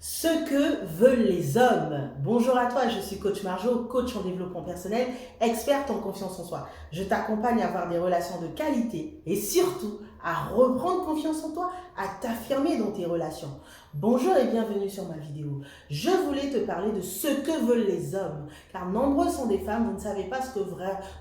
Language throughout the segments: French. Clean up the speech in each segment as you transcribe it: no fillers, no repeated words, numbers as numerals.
Ce que veulent les hommes. Bonjour à toi, je suis coach Marjo, coach en développement personnel, experte en confiance en soi. Je t'accompagne à avoir des relations de qualité et surtout à reprendre confiance en toi, à t'affirmer dans tes relations. Bonjour et bienvenue sur ma vidéo. Je voulais te parler de ce que veulent les hommes, car nombreux sont des femmes, vous ne savez pas ce que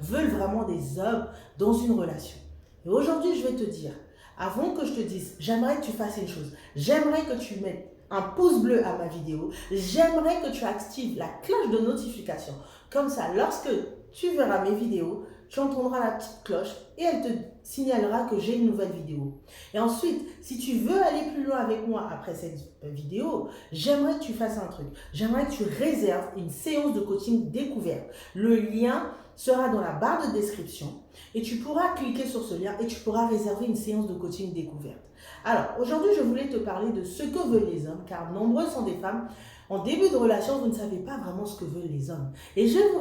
veulent vraiment des hommes dans une relation. Et aujourd'hui, je vais te dire, avant que je te dise, j'aimerais que tu fasses une chose, j'aimerais que tu mettes un pouce bleu à ma vidéo. J'aimerais que tu actives la cloche de notification. Comme ça, lorsque tu verras mes vidéos, tu entendras la petite cloche et elle te signalera que j'ai une nouvelle vidéo. Et ensuite, si tu veux aller plus loin avec moi après cette vidéo, j'aimerais que tu fasses un truc. J'aimerais que tu réserves une séance de coaching découverte. Le lien sera dans la barre de description et tu pourras cliquer sur ce lien et tu pourras réserver une séance de coaching découverte. Alors, aujourd'hui, je voulais te parler de ce que veulent les hommes, car nombreux sont des femmes. En début de relation, vous ne savez pas vraiment ce que veulent les hommes. Et je vais vous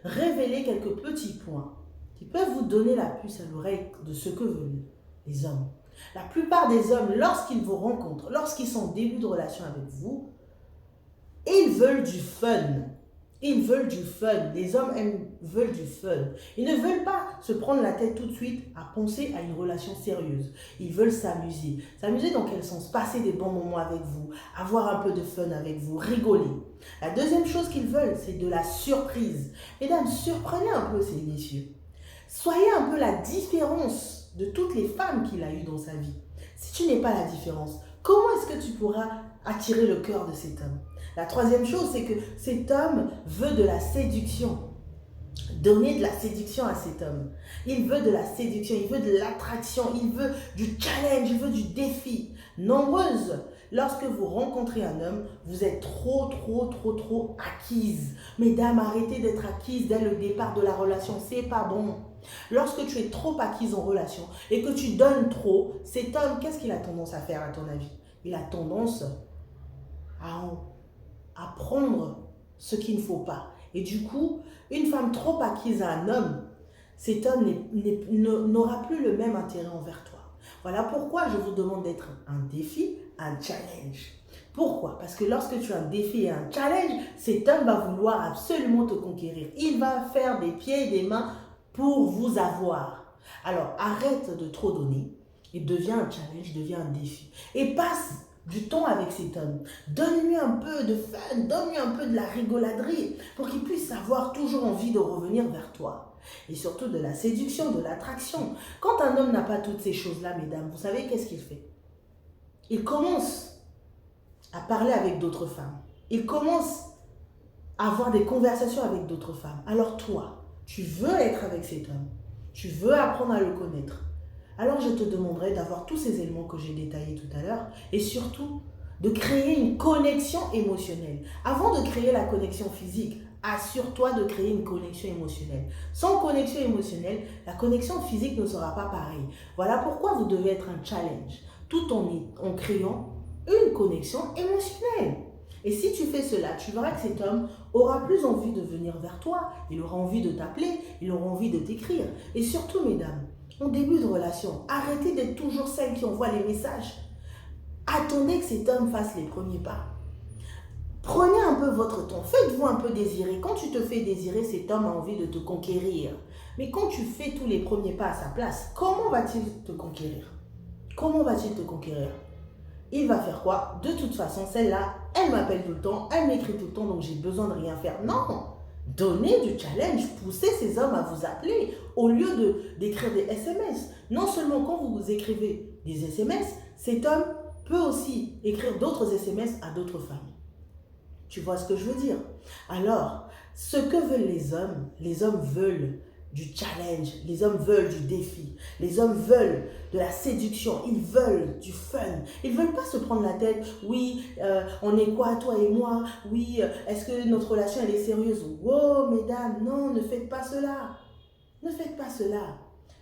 révéler quelques petits points qui peuvent vous donner la puce à l'oreille de ce que veulent les hommes. La plupart des hommes, lorsqu'ils vous rencontrent, lorsqu'ils sont en début de relation avec vous, ils veulent du fun. Ils veulent du fun. Les hommes veulent du fun. Ils ne veulent pas se prendre la tête tout de suite à penser à une relation sérieuse. Ils veulent s'amuser. S'amuser dans quel sens? Passer des bons moments avec vous, avoir un peu de fun avec vous, rigoler. La deuxième chose qu'ils veulent, c'est de la surprise. Mesdames, surprenez un peu ces messieurs. Soyez un peu la différence de toutes les femmes qu'il a eues dans sa vie. Si tu n'es pas la différence, comment est-ce que tu pourras attirer le cœur de cet homme? La troisième chose, c'est que cet homme veut de la séduction. Donner de la séduction à cet homme. Il veut de la séduction, il veut de l'attraction, il veut du challenge, il veut du défi. Nombreuses, lorsque vous rencontrez un homme, vous êtes trop acquises. Mesdames, arrêtez d'être acquises dès le départ de la relation, c'est pas bon. Lorsque tu es trop acquise en relation et que tu donnes trop, cet homme, qu'est-ce qu'il a tendance à faire à ton avis? Il a tendance à prendre ce qu'il ne faut pas. Et du coup, une femme trop acquise à un homme, cet homme n'aura plus le même intérêt envers toi. Voilà pourquoi je vous demande d'être un défi, un challenge. Pourquoi? Parce que lorsque tu as un défi et un challenge, cet homme va vouloir absolument te conquérir. Il va faire des pieds et des mains pour vous avoir. Alors, arrête de trop donner et deviens un challenge, deviens un défi. Et passe du temps avec cet homme. Donne-lui un peu de fun, donne-lui un peu de la rigoladerie pour qu'il puisse avoir toujours envie de revenir vers toi. Et surtout de la séduction, de l'attraction. Quand un homme n'a pas toutes ces choses-là, mesdames, vous savez qu'est-ce qu'il fait? Il commence à parler avec d'autres femmes. Il commence à avoir des conversations avec d'autres femmes. Alors toi, tu veux être avec cet homme. Tu veux apprendre à le connaître. Alors je te demanderai d'avoir tous ces éléments que j'ai détaillés tout à l'heure et surtout de créer une connexion émotionnelle. Avant de créer la connexion physique, assure-toi de créer une connexion émotionnelle. Sans connexion émotionnelle, la connexion physique ne sera pas pareille. Voilà pourquoi vous devez être un challenge, tout en créant une connexion émotionnelle. Et si tu fais cela, tu verras que cet homme aura plus envie de venir vers toi, il aura envie de t'appeler, il aura envie de t'écrire. Et surtout, mesdames, en début de relation, arrêtez d'être toujours celle qui envoie les messages. Attendez que cet homme fasse les premiers pas. Prenez un peu votre temps, faites-vous un peu désirer. Quand tu te fais désirer, cet homme a envie de te conquérir. Mais quand tu fais tous les premiers pas à sa place, comment va-t-il te conquérir? Comment va-t-il te conquérir? Il va faire quoi? De toute façon, celle-là, elle m'appelle tout le temps, elle m'écrit tout le temps, donc j'ai besoin de rien faire. Non! Donnez du challenge, poussez ces hommes à vous appeler au lieu d'écrire des SMS. Non seulement quand vous écrivez des SMS, cet homme peut aussi écrire d'autres SMS à d'autres femmes. Tu vois ce que je veux dire? Alors, ce que veulent les hommes veulent du challenge, les hommes veulent du défi, les hommes veulent de la séduction, ils veulent du fun, ils ne veulent pas se prendre la tête, oui, on est quoi toi et moi, oui, est-ce que notre relation elle est sérieuse? Wow, mesdames, non, ne faites pas cela, ne faites pas cela.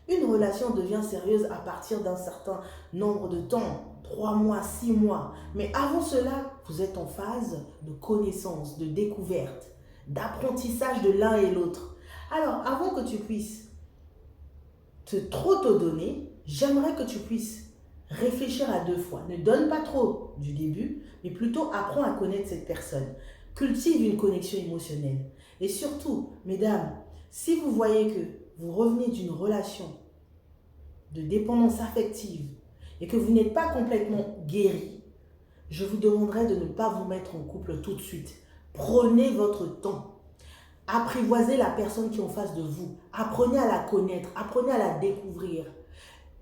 Une relation devient sérieuse à partir d'un certain nombre de temps, 3 mois, 6 mois, mais avant cela, vous êtes en phase de connaissance, de découverte, d'apprentissage de l'un et l'autre. Alors, avant que tu puisses trop te donner, j'aimerais que tu puisses réfléchir à deux fois. Ne donne pas trop du début, mais plutôt apprends à connaître cette personne. Cultive une connexion émotionnelle. Et surtout, mesdames, si vous voyez que vous revenez d'une relation de dépendance affective et que vous n'êtes pas complètement guéri, je vous demanderai de ne pas vous mettre en couple tout de suite. Prenez votre temps. Apprivoisez la personne qui est en face de vous. Apprenez à la connaître, apprenez à la découvrir.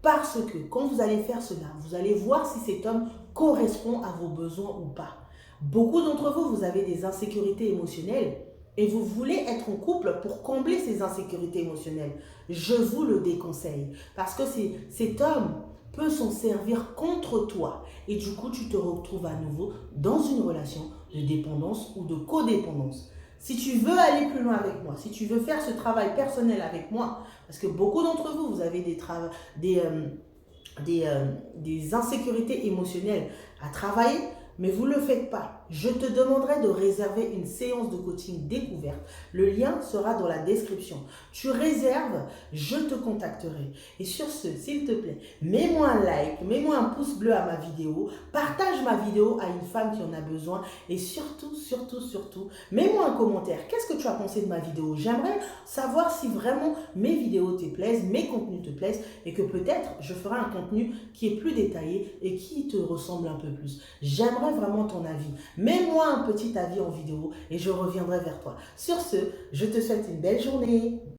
Parce que quand vous allez faire cela, vous allez voir si cet homme correspond à vos besoins ou pas. Beaucoup d'entre vous, vous avez des insécurités émotionnelles et vous voulez être en couple pour combler ces insécurités émotionnelles. Je vous le déconseille parce que cet homme peut s'en servir contre toi et du coup, tu te retrouves à nouveau dans une relation de dépendance ou de codépendance. Si tu veux aller plus loin avec moi, si tu veux faire ce travail personnel avec moi, parce que beaucoup d'entre vous, vous avez des insécurités émotionnelles à travailler, mais vous ne le faites pas. Je te demanderai de réserver une séance de coaching découverte. Le lien sera dans la description. Tu réserves, je te contacterai. Et sur ce, s'il te plaît, mets-moi un like, mets-moi un pouce bleu à ma vidéo, partage ma vidéo à une femme qui en a besoin et surtout, mets-moi un commentaire. Qu'est-ce que tu as pensé de ma vidéo? J'aimerais savoir si vraiment mes vidéos te plaisent, mes contenus te plaisent et que peut-être je ferai un contenu qui est plus détaillé et qui te ressemble un peu plus. J'aimerais vraiment ton avis. Mets-moi un petit avis en vidéo et je reviendrai vers toi. Sur ce, je te souhaite une belle journée.